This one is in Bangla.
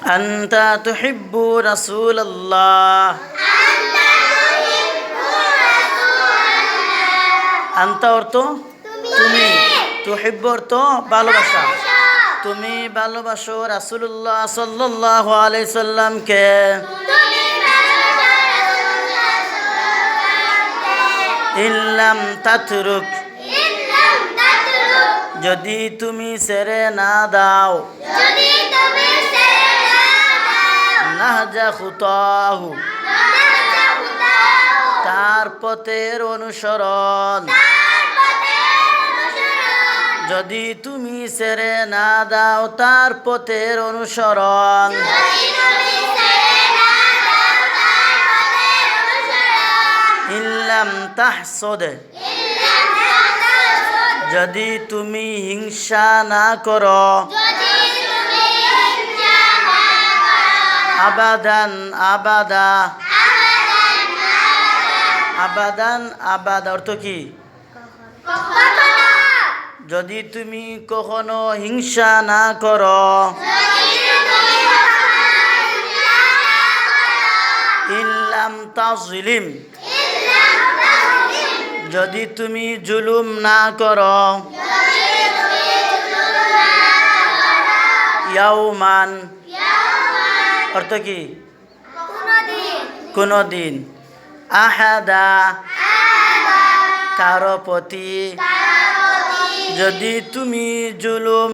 আনতা তুহিব্বু রাসূলুল্লাহ। আনতা অর্থ তুমি, তুহিব্বু অর্থ ভালোবাসা। তুমি ভালোবাসো রাসূলুল্লাহ সাল্লাল্লাহু আলাইহি সাল্লামকে। ইল্লাম তাতরুক, যদি তুমি ছেড়ে না দাও। নাহজা খুতাহু, তার পথের অনুসরণ। যদি তুমি ছেড়ে না দাও তার পথের অনুসরণ। ইল্লাম তাহসদ, যদি তুমি হিংসা না করো। আবাদান আবাদা, আবাদান আবাদা অর্থ কি? যদি তুমি কখনো হিংসা না করো। ইল্লাম তাজলিম, যদি তুমি জুলুম না করো। ইয়াউমান অর্থ কি? কোনো দিন। আহাদা, কারো প্রতি, যদি তুমি জুলুম